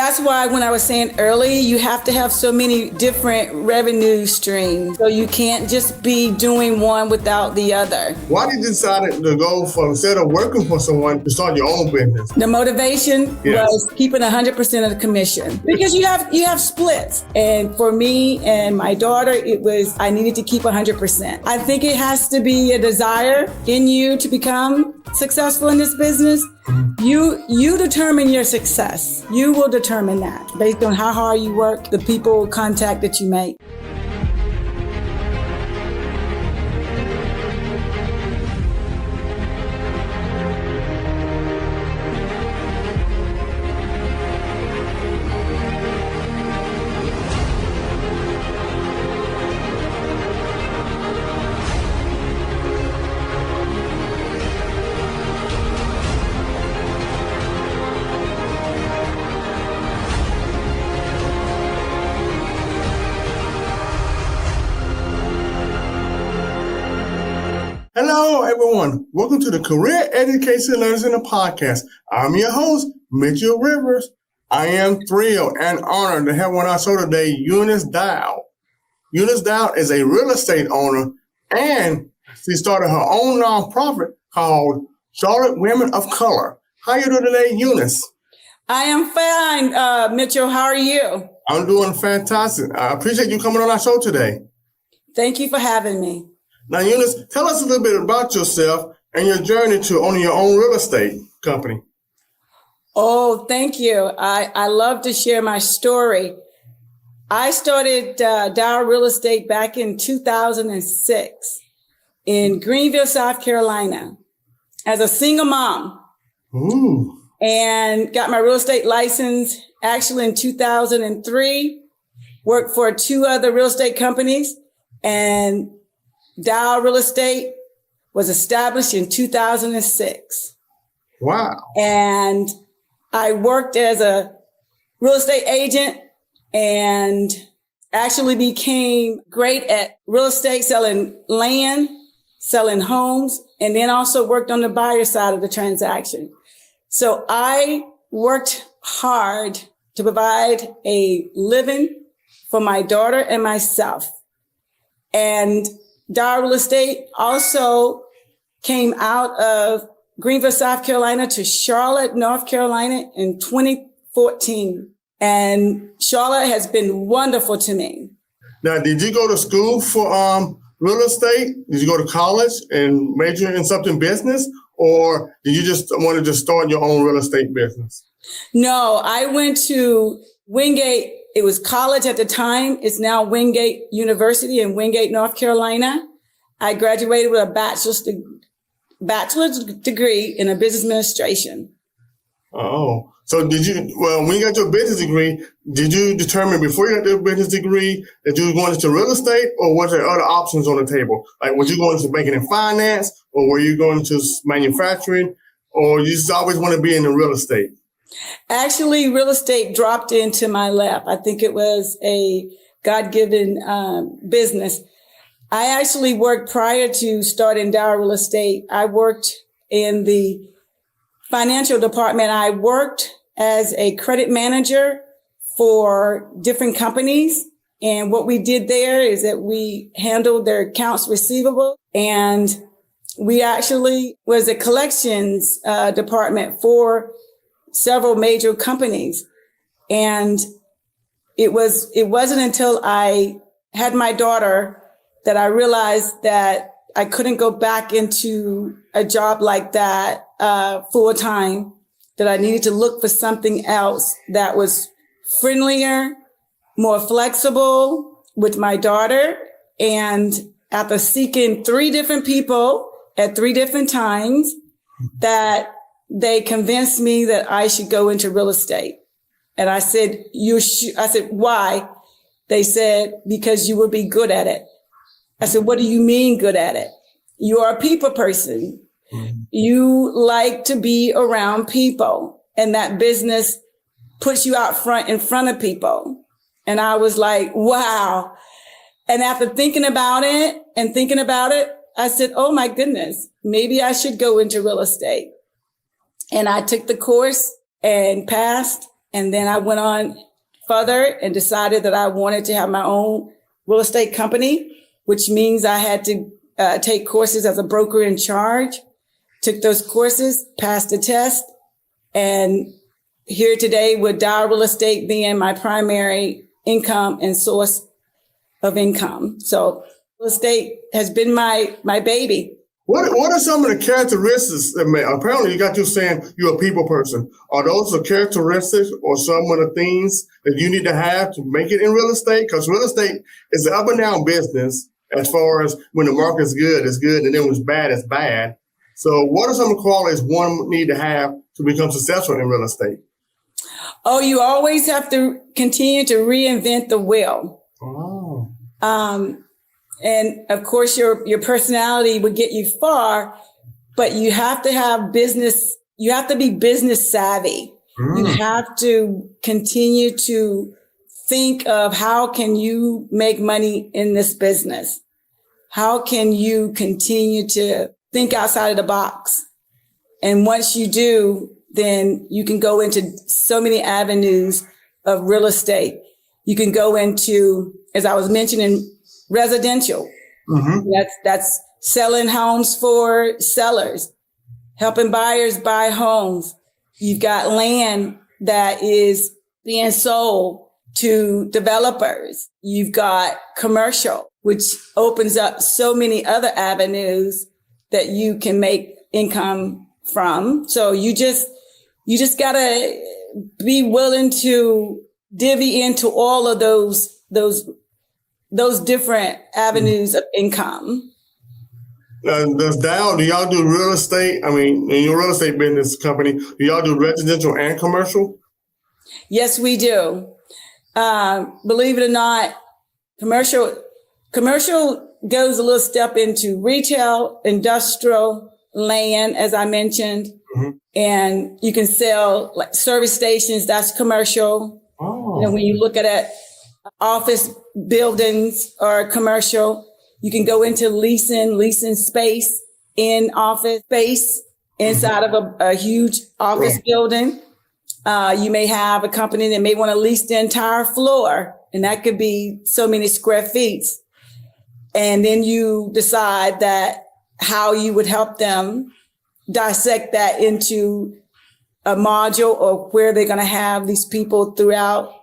That's why when I was saying earlier, you have to have so many different revenue streams. So you can't just be doing one without the other. Why did you decide to go from, instead of working for someone, to start your own business? The motivation was keeping 100% of the commission, because you have splits. And for me and my daughter, it was, I needed to keep 100%. I think it has to be a desire in you to become successful in this business. You determine your success. You will determine that based on how hard you work, the people contact that you make. Hello, everyone. Welcome to the Career Education Learners in the Podcast. I'm your host, Mitchell Rivers. I am thrilled and honored to have on our show today, Eunice Dale. Eunice Dale is a real estate owner, and she started her own nonprofit called Charlotte Women of Color. How are you doing today, Eunice? I am fine, Mitchell. How are you? I'm doing fantastic. I appreciate you coming on our show today. Thank you for having me. Now, Eunice, tell us a little bit about yourself and your journey to owning your own real estate company. Oh, thank you. I love to share my story. I started Dyle Real Estate back in 2006 in Greenville, South Carolina, as a single mom. Ooh. And got my real estate license actually in 2003, worked for 2 other real estate companies, and Dyle Real Estate was established in 2006. Wow. And I worked as a real estate agent and actually became great at real estate, selling land, selling homes, and then also worked on the buyer side of the transaction. So I worked hard to provide a living for my daughter and myself. And Dyle Real Estate also came out of Greenville, South Carolina to Charlotte, North Carolina in 2014. And Charlotte has been wonderful to me. Now, did you go to school for real estate? Did you go to college and major in something business? Or did you just want to start your own real estate business? No, I went to Wingate. It was college at the time. It's now Wingate University in Wingate, North Carolina. I graduated with a bachelor's degree in a business administration. Oh, so when you got your business degree, did you determine before you got your business degree that you were going into real estate, or was there other options on the table? Like, was you going into banking and finance, or were you going to manufacturing, or you just always want to be in the real estate? Actually, real estate dropped into my lap. I think it was a God-given business. I actually worked prior to starting Dyle Real Estate. I worked in the financial department. I worked as a credit manager for different companies. And what we did there is that we handled their accounts receivable. And we actually was a collections department for several major companies. And it wasn't until I had my daughter that I realized that I couldn't go back into a job like that full time, that I needed to look for something else that was friendlier, more flexible with my daughter. And after seeking 3 different people at 3 different times, that they convinced me that I should go into real estate. And I said, I said, why? They said, because you will be good at it. I said, what do you mean good at it? You are a people person. Mm-hmm. You like to be around people, and that business puts you out front in front of people. And I was like, wow. And after thinking about it, I said, oh my goodness, maybe I should go into real estate. And I took the course and passed. And then I went on further and decided that I wanted to have my own real estate company, which means I had to take courses as a broker in charge, took those courses, passed the test, and here today with Dyle Real Estate being my primary income and source of income. So real estate has been my baby. What are some of the characteristics that apparently you got you saying you're a people person. Are those the characteristics or some of the things that you need to have to make it in real estate? Because real estate is an up and down business as far as when the market is good, it's good, and then when it's bad, it's bad. So what are some of the qualities one need to have to become successful in real estate? Oh, you always have to continue to reinvent the wheel. Oh. And of course, your personality would get you far, but you have to have business. You have to be business savvy. You have to continue to think of how can you make money in this business? How can you continue to think outside of the box? And once you do, then you can go into so many avenues of real estate. You can go into, as I was mentioning, residential. That's selling homes for sellers, helping buyers buy homes. You've got land that is being sold to developers. You've got commercial, which opens up so many other avenues that you can make income from. So you just gotta be willing to divvy into all of those different avenues of income. Does Dow, do y'all do real estate? I mean, in your real estate business company, do y'all do residential and commercial? Yes, we do. Believe it or not, commercial goes a little step into retail, industrial, land, as I mentioned, and you can sell like service stations. That's commercial. Oh. You know, when you look at it, office buildings are commercial. You can go into leasing space in office space inside of a huge office building. You may have a company that may want to lease the entire floor, and that could be so many square feet. And then you decide that how you would help them dissect that into a module or where they're going to have these people throughout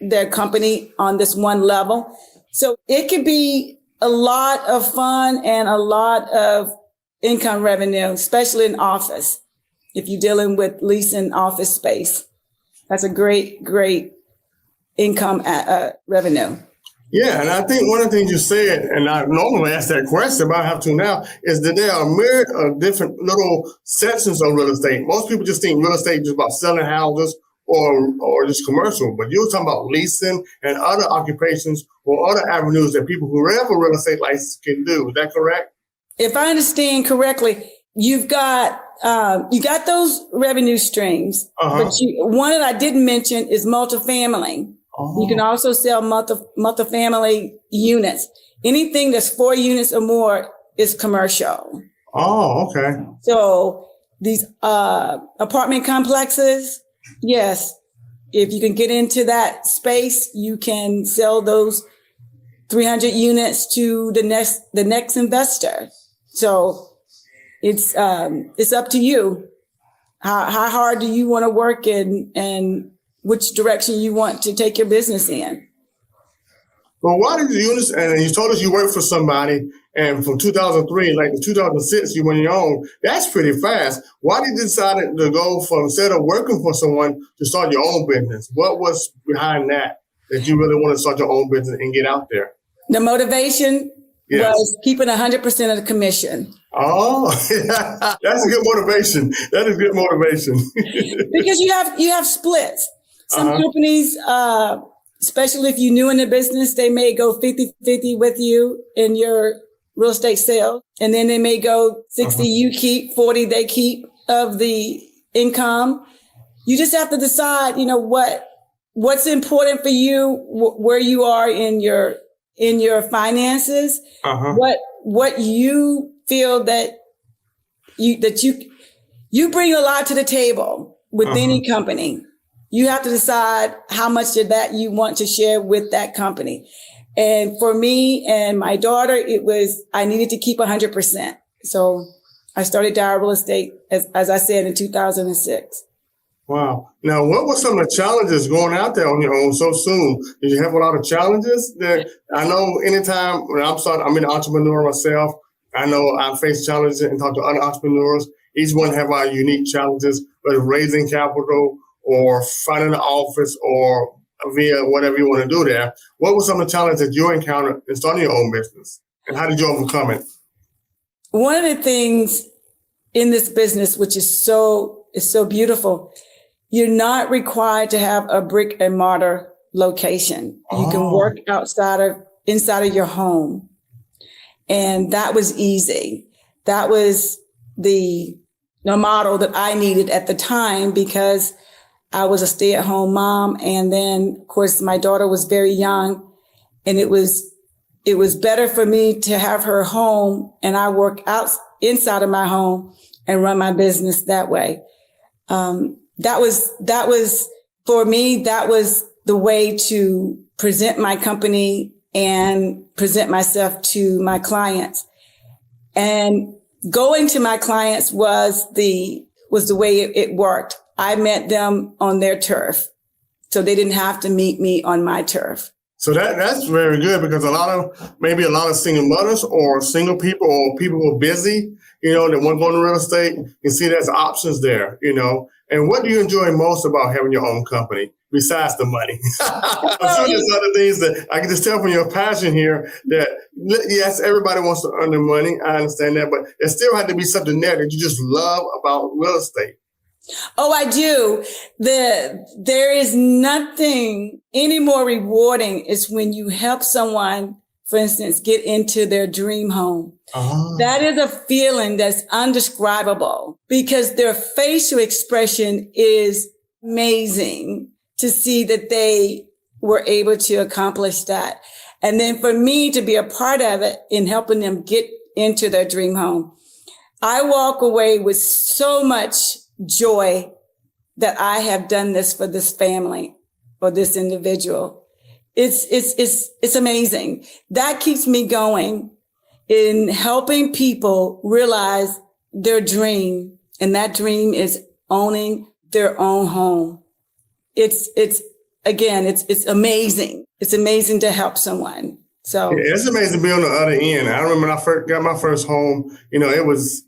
their company on this one level. So it could be a lot of fun and a lot of income revenue, especially in office. If you're dealing with leasing office space, that's a great income revenue. Yeah, and I think one of the things you said, and I normally ask that question, but I have to now, is that there are a myriad of different little sections of real estate. Most people just think real estate is just about selling houses or just commercial, but you're talking about leasing and other occupations or other avenues that people who have a real estate license can do. Is that correct? If I understand correctly, you've got those revenue streams, but one that I didn't mention is multifamily. Oh. You can also sell multifamily units. Anything that's 4 units or more is commercial. Oh, okay. So these apartment complexes, yes, if you can get into that space, you can sell those 300 units to the next investor. So it's up to you. How hard do you want to work and which direction you want to take your business in? Well, why did Eunice, and you told us you worked for somebody, and from 2003, like in 2006, you went your own. That's pretty fast. Why did you decide to go from, instead of working for someone, to start your own business? What was behind that you really want to start your own business and get out there? The motivation was keeping 100% of the commission. Oh, that's a good motivation. That is good motivation. Because you have splits. Some companies, especially if you're new in the business, they may go 50-50 with you in your real estate sale. And then they may go 60 you keep, 40 they keep of the income. You just have to decide, what's important for you, where you are in your finances, what you feel that you bring a lot to the table with any company. You have to decide how much of that you want to share with that company. And for me and my daughter, I needed to keep 100%. So I started Dyle Real Estate, as I said, in 2006. Wow. Now, what were some of the challenges going out there on your own so soon? Did you have a lot of challenges? That I know anytime when I'm an entrepreneur myself. I know I face challenges and talk to other entrepreneurs. Each one have our unique challenges, whether raising capital or finding an office or via whatever you want to do there. What were some of the challenges that you encountered in starting your own business? And how did you overcome it? One of the things in this business, which is so beautiful, you're not required to have a brick and mortar location. You can work inside of your home. And that was easy. That was the model that I needed at the time, because I was a stay-at-home mom. And then, of course, my daughter was very young, and it was better for me to have her home and I work out inside of my home and run my business that way. That was for me, that was the way to present my company and present myself to my clients. And going to my clients was the way it worked. I met them on their turf, so they didn't have to meet me on my turf. So that's very good, because a lot of single mothers or single people or people who are busy, that want to go into real estate, you see there's options there, And what do you enjoy most about having your own company besides the money? I'm sure there's other things that I can just tell from your passion here that, yes, everybody wants to earn their money. I understand that, but there still had to be something there that you just love about real estate. Oh, I do. There is nothing any more rewarding is when you help someone, for instance, get into their dream home. Oh. That is a feeling that's undescribable, because their facial expression is amazing to see that they were able to accomplish that. And then for me to be a part of it in helping them get into their dream home, I walk away with so much joy that I have done this for this family or this individual. It's amazing. That keeps me going in helping people realize their dream. And that dream is owning their own home. It's amazing. It's amazing to help someone. So yeah, it's amazing to be on the other end. I remember when I first got my first home, it was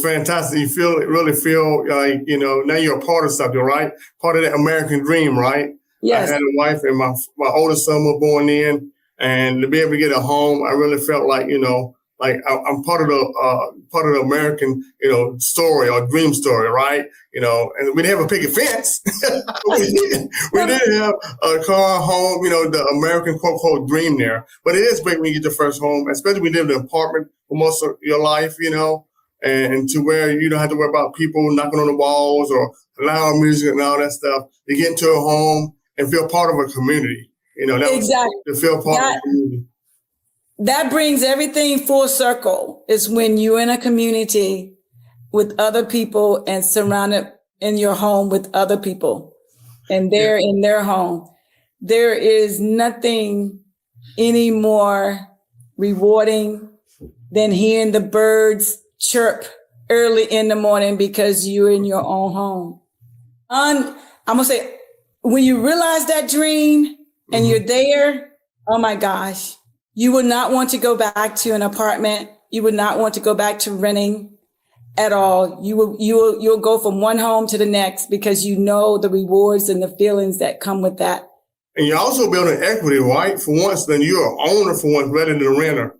fantastic. You really feel like, now you're a part of something, right? Part of that American dream, right? Yes. I had a wife and my oldest son was born in, and to be able to get a home, I really felt like, I'm part of the American, story or dream story, right? And we didn't have a picket fence. we didn't have a car, home, the American quote dream there. But it is great when you get your first home, especially when you live in an apartment for most of your life, and to where you don't have to worry about people knocking on the walls or loud music and all that stuff. You get into a home and feel part of a community. Exactly. To feel part of a community. That brings everything full circle. Is when you're in a community with other people and surrounded in your home with other people, and they're in their home. There is nothing any more rewarding than hearing the birds chirp early in the morning because you're in your own home. I'm going to say, when you realize that dream and you're there, oh my gosh, you would not want to go back to an apartment. You would not want to go back to renting at all. You'll go from one home to the next because you know the rewards and the feelings that come with that. And you're also building equity, right? For once, then you're an owner for once rather than a renter.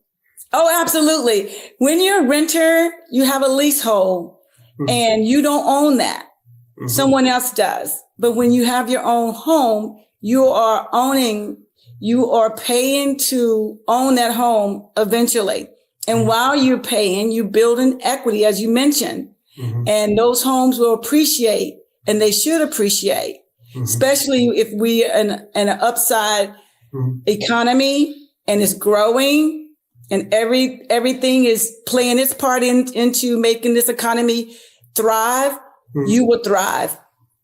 Oh, absolutely. When you're a renter, you have a leasehold and you don't own that. Mm-hmm. Someone else does. But when you have your own home, you are paying to own that home eventually. And while you're paying, you build an equity, as you mentioned, and those homes will appreciate, and they should appreciate, especially if we are in an upside economy and it's growing. And everything is playing its part into making this economy thrive. You will thrive.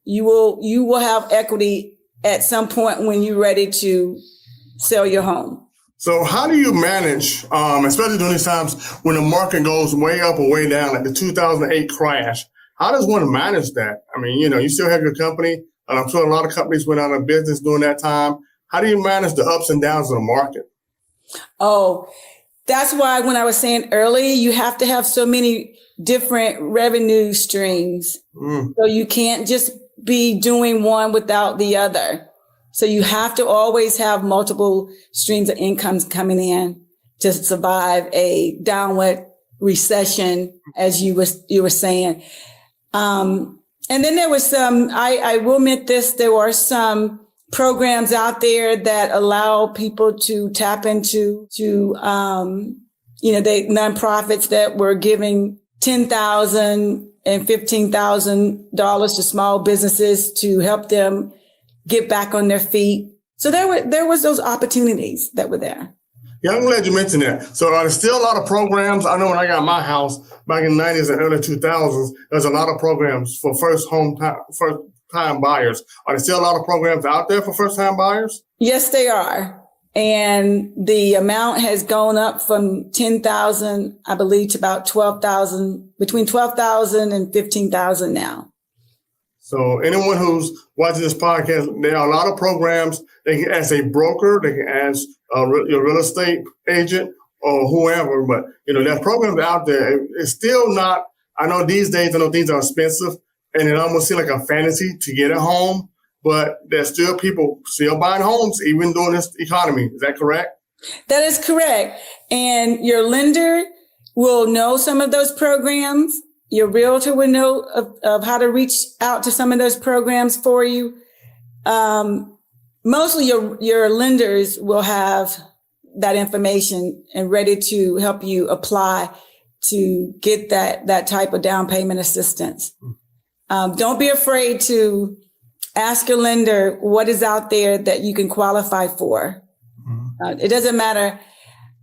you will have equity at some point when you're ready to sell your home. So how do you manage, especially during these times when the market goes way up or way down, like the 2008 crash? How does one manage that? I mean, you still have your company, and I'm sure a lot of companies went out of business during that time. How do you manage the ups and downs of the market? Oh, that's why when I was saying earlier, you have to have so many different revenue streams. So you can't just be doing one without the other. So you have to always have multiple streams of incomes coming in to survive a downward recession, as you were saying. And then there was some, I will admit this, there were some programs out there that allow people to tap into, they nonprofits that were giving $10,000 and $15,000 to small businesses to help them get back on their feet. So there was those opportunities that were there. Yeah, I'm glad you mentioned that. So there's still a lot of programs. I know when I got my house back in the 90s and early 2000s, there's a lot of programs for first-time buyers. Are there still a lot of programs out there for first-time buyers? Yes, they are. And the amount has gone up from 10,000, I believe, to about 12,000, between 12,000 and 15,000 now. So anyone who's watching this podcast, there are a lot of programs. They can ask a broker, they can ask your real estate agent or whoever, but there's programs out there. It's still not, I know these days, things are expensive and it almost seems like a fantasy to get a home, but there's still people still buying homes even during this economy. Is that correct? That is correct. And your lender will know some of those programs. Your realtor will know of how to reach out to some of those programs for you. Mostly your lenders will have that information and ready to help you apply to get that type of down payment assistance. Don't be afraid to ask your lender what is out there that you can qualify for. It doesn't matter.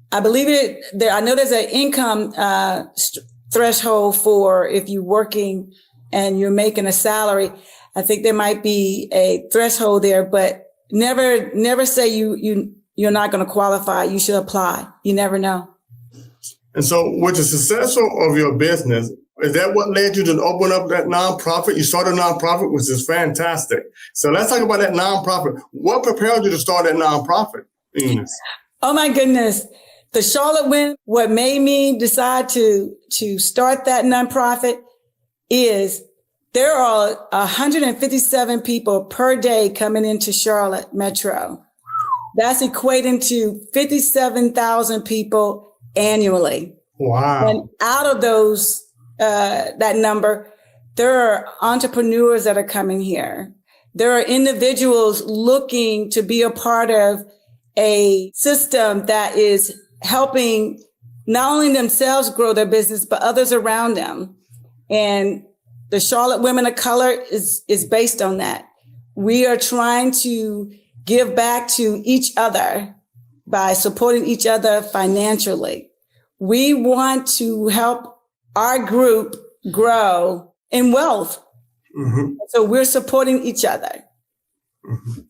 I believe I know there's an income threshold for if you're working and you're making a salary. I think there might be a threshold there, but never say you're not going to qualify. You should apply. You never know. And so with the success of your business, is that what led you to open up that nonprofit? You started a nonprofit, which is fantastic. So let's talk about that nonprofit. What prepared you to start that nonprofit, Eunice? Oh my goodness. The Charlotte win, what made me decide to start that nonprofit is there are 157 people per day coming into Charlotte Metro. That's equating to 57,000 people annually. Wow. And out of those, that number, there are entrepreneurs that are coming here. There are individuals looking to be a part of a system that is helping not only themselves grow their business, but others around them. And the Charlotte Women of Color is based on that. We are trying to give back to each other by supporting each other financially. We want to help our group grow in wealth. Mm-hmm. So we're supporting each other. Mm-hmm.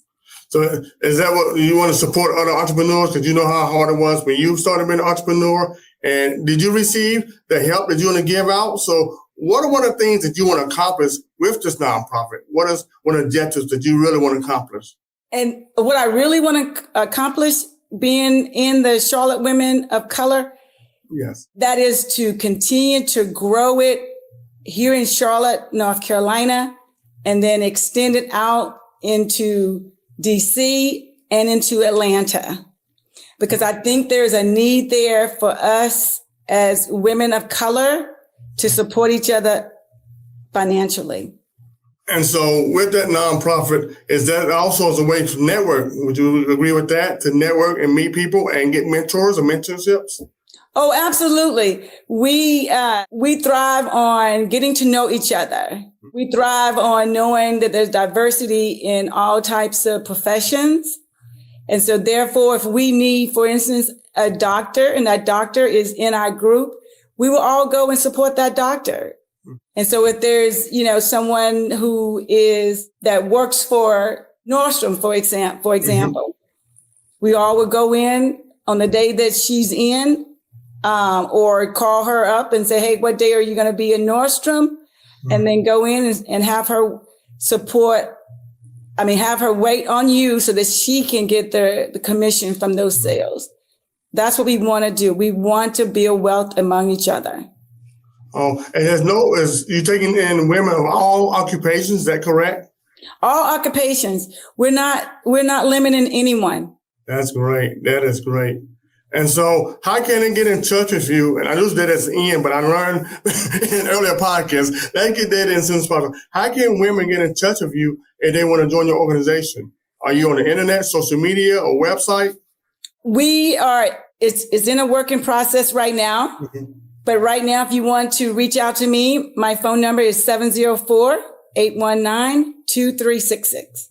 So is that what you want to support other entrepreneurs? Because you know how hard it was when you started being an entrepreneur. And did you receive the help that you want to give out? So what are one of the things that you want to accomplish with this nonprofit? What is one of the objectives that you really want to accomplish? And what I really want to accomplish being in the Charlotte Women of Color, yes, that is to continue to grow it here in Charlotte, North Carolina, and then extend it out into DC and into Atlanta, because I think there's a need there for us as women of color to support each other financially. And so with that nonprofit, is that also as a way to network? Would you agree with that? To network and meet people and get mentors or mentorships? Oh, absolutely. We thrive on getting to know each other. We thrive on knowing that there's diversity in all types of professions. And so therefore, if we need, for instance, a doctor and that doctor is in our group, we will all go and support that doctor. And so if there's, someone that works for Nordstrom, for example, we all would go in on the day that she's in, or call her up and say, hey, what day are you going to be in Nordstrom? And then go in and have her have her wait on you so that she can get the commission from those sales. That's what we want to do. We want to build wealth among each other. Oh, and you're taking in women of all occupations, is that correct? All occupations. We're not limiting anyone. That's great. That is great. And so how can they get in touch with you? And I just did this but I learned in earlier podcasts, they get that in soon as possible. How can women get in touch with you if they want to join your organization? Are you on the internet, social media, or website? We are, it's in a working process right now. But right now, if you want to reach out to me, my phone number is 704-819-2366.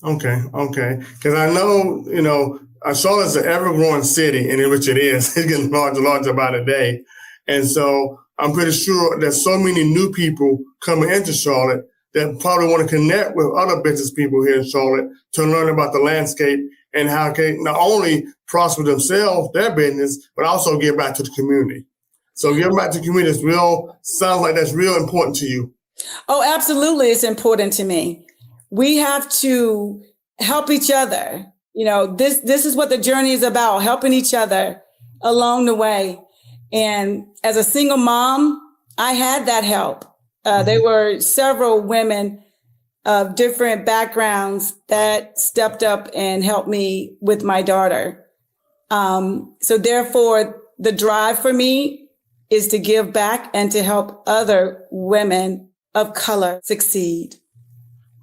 Okay. Because I know, Charlotte's an ever-growing city, in which it is. It's getting larger and larger by the day. And so I'm pretty sure there's so many new people coming into Charlotte that probably want to connect with other business people here in Charlotte to learn about the landscape and how they not only prosper themselves, their business, but also give back to the community. So giving back to the community sounds like that's real important to you. Oh, absolutely. It's important to me. We have to help each other. This is what the journey is about, helping each other along the way. And as a single mom, I had that help. There were several women of different backgrounds that stepped up and helped me with my daughter. So therefore, the drive for me is to give back and to help other women of color succeed.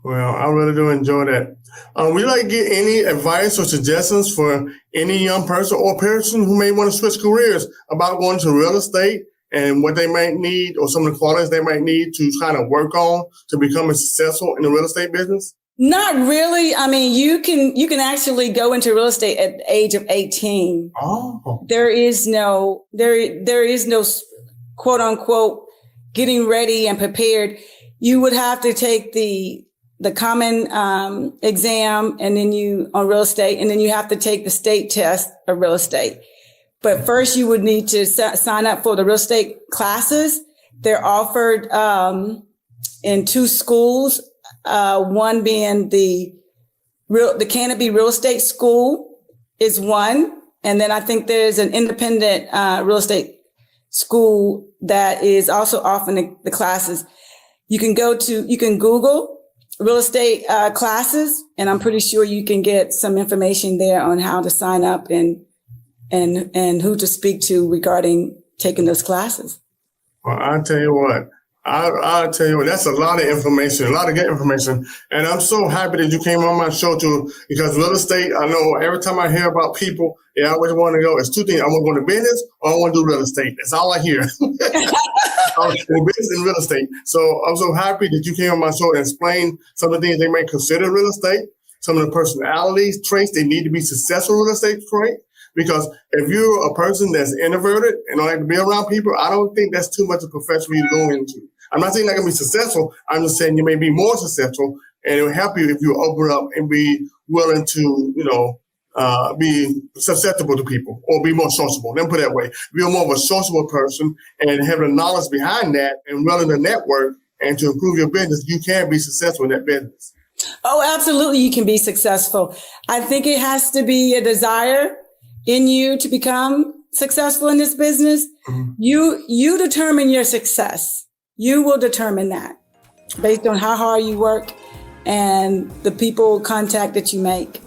Well, I really do enjoy that. Would you like to get any advice or suggestions for any young person or person who may want to switch careers about going to real estate and what they might need or some of the qualities they might need to kind of work on to become successful in the real estate business? Not really. I mean, you can actually go into real estate at the age of 18. Oh. There is no quote unquote getting ready and prepared. You would have to take the common exam on real estate, and then you have to take the state test of real estate. But first you would need to sign up for the real estate classes. They're offered in two schools, one being the Canopy Real Estate School is one. And then I think there's an independent real estate school that is also offering the classes. You can Google real estate classes, and I'm pretty sure you can get some information there on how to sign up and who to speak to regarding taking those classes. Well, I'll tell you what, that's a lot of information, a lot of good information. And I'm so happy that you came on my show too, because real estate, I know every time I hear about people, I always want to go, it's two things. I want to go into business or I want to do real estate. That's all I hear. Business and real estate. So I'm so happy that you came on my show and explained some of the things they may consider real estate, some of the personalities, traits they need to be successful real estate trait. Because if you're a person that's introverted and don't like to be around people, I don't think that's too much of a profession for you to go into. I'm not saying you're not going to be successful. I'm just saying you may be more successful, and it will help you if you open up and be willing to, be susceptible to people or be more sociable. Let me put it that way. If you're more of a sociable person and have the knowledge behind that and willing to network and to improve your business, you can be successful in that business. Oh, absolutely. You can be successful. I think it has to be a desire in you to become successful in this business. Mm-hmm. You determine your success. You will determine that based on how hard you work and the people contact that you make.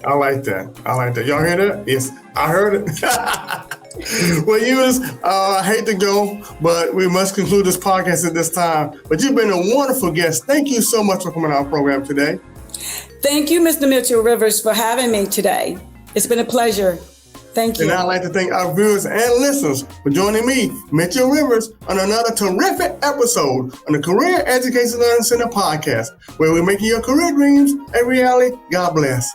I like that. Y'all hear that? Yes, I heard it. Well, Eunice, I hate to go, but we must conclude this podcast at this time. But you've been a wonderful guest. Thank you so much for coming on our program today. Thank you, Mr. Mitchell Rivers, for having me today. It's been a pleasure. Thank you. And I'd like to thank our viewers and listeners for joining me, Mitchell Rivers, on another terrific episode on the Career Education Learning Center podcast, where we're making your career dreams a reality. God bless.